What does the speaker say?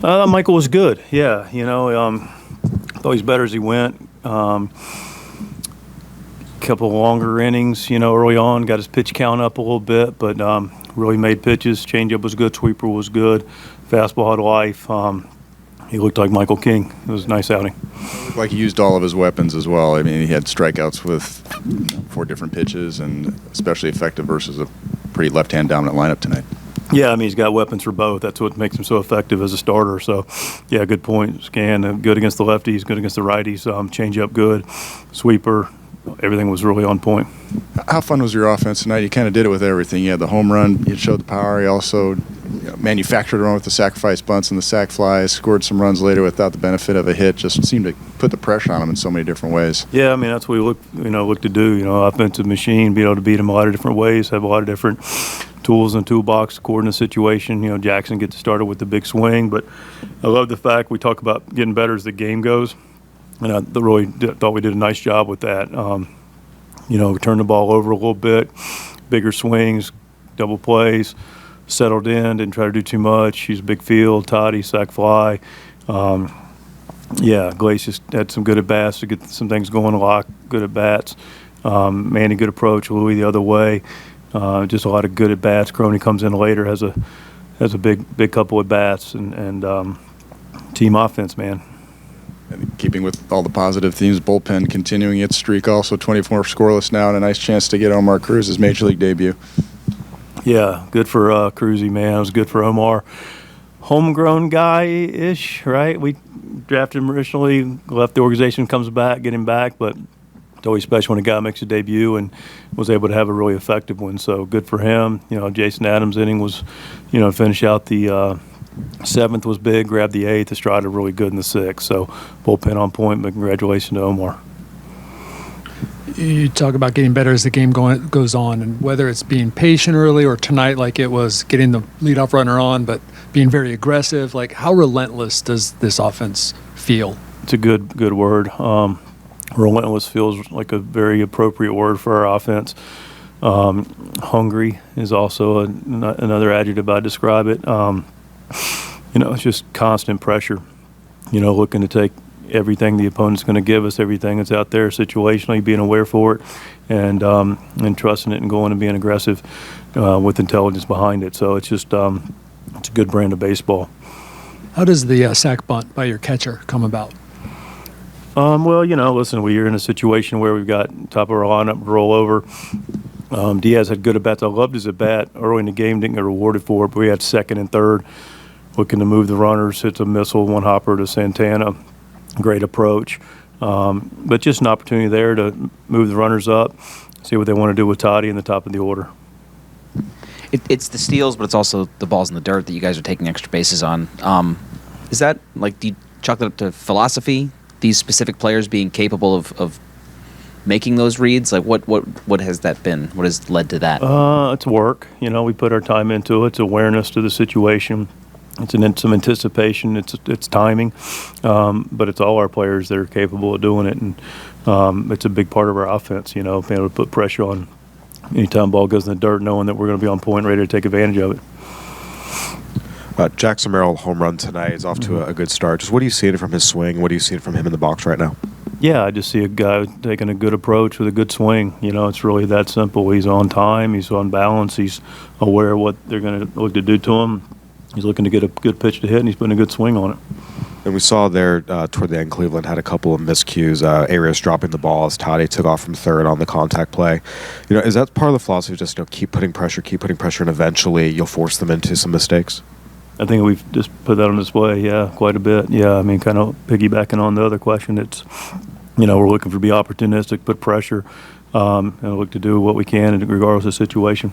Michael was good. Yeah, thought he was better as he went. Couple longer innings, early on, got his pitch count up a little bit, but really made pitches. Changeup was good, sweeper was good, fastball had life. He looked like Michael King. It was a nice outing. It looked like he used all of his weapons as well. I mean, he had strikeouts with 4 different pitches, and especially effective versus a pretty left-hand dominant lineup tonight. Yeah, I mean, he's got weapons for both. That's what makes him so effective as a starter. So, yeah, good point. Scan, good against the lefties, good against the righties. Changeup good, sweeper. Everything was really on point. How fun was your offense tonight? You kind of did it with everything. You had the home run. You showed the power. You also manufactured a run with the sacrifice bunts and the sac flies, scored some runs later without the benefit of a hit. Just seemed to put the pressure on them in so many different ways. Yeah, I mean, that's what we look to do. Offensive machine, be able to beat them a lot of different ways, have a lot of different tools in the toolbox according to the situation. Jackson gets started with the big swing, but I love the fact we talk about getting better as the game goes. And I really thought we did a nice job with that. We turned the ball over a little bit, bigger swings, double plays, settled in, didn't try to do too much. Use a big field, Toddy, sac fly. Glacius had some good at-bats to get some things going, Locke, good at-bats. Manny, good approach, Louis the other way. Just a lot of good at-bats. Crony comes in later, has a big couple at-bats, and team offense, man. And keeping with all the positive themes, bullpen continuing its streak, also 24 scoreless now, and a nice chance to get Omar Cruz's major league debut. Yeah, good for Cruzy, man. It was good for Omar. Homegrown guy-ish, right? We drafted him originally, left the organization, comes back, get him back, but it's always special when a guy makes a debut and was able to have a really effective one. So good for him. Jason Adams' inning was, finish out the 7th was big, grabbed the 8th. Estrada really good in the 6th. So bullpen on point, but congratulations to Omar. You talk about getting better as the game goes on, and whether it's being patient early or tonight, like it was getting the leadoff runner on, but being very aggressive. Like, how relentless does this offense feel? It's a good word. Relentless feels like a very appropriate word for our offense. Hungry is also another adjective I describe it. It's just constant pressure, looking to take everything the opponent's going to give us, everything that's out there situationally, being aware for it, and trusting it and going and being aggressive with intelligence behind it. So it's just it's a good brand of baseball. How does the sac bunt by your catcher come about? Listen, we're in a situation where we've got top of our lineup roll over. Diaz had good at-bats. I loved his at-bat early in the game, didn't get rewarded for it, but we had second and third, looking to move the runners, hits a missile, one hopper to Santana. Great approach. But just an opportunity there to move the runners up, see what they want to do with Toddy in the top of the order. It's the steals, but it's also the balls in the dirt that you guys are taking extra bases on. Is that, do you chalk that up to philosophy? These specific players being capable of making those reads? What has that been? What has led to that? It's work. We put our time into it. It's awareness to the situation. It's some anticipation. It's timing, but it's all our players that are capable of doing it, and it's a big part of our offense. Being able to put pressure on anytime ball goes in the dirt, knowing that we're going to be on point, ready to take advantage of it. Jackson Merrill home run tonight is off to a good start. Just what are you seeing from his swing? What are you seeing from him in the box right now? Yeah, I just see a guy taking a good approach with a good swing. It's really that simple. He's on time. He's on balance. He's aware of what they're going to look to do to him. He's looking to get a good pitch to hit, and he's putting a good swing on it. And we saw there toward the end, Cleveland had a couple of miscues. Arias dropping the ball as Toddy took off from third on the contact play. Is that part of the philosophy? Just keep putting pressure, and eventually you'll force them into some mistakes. I think we've just put that on display, yeah, quite a bit. Yeah, I mean, kind of piggybacking on the other question, it's, we're looking to be opportunistic, put pressure, and look to do what we can regardless of the situation.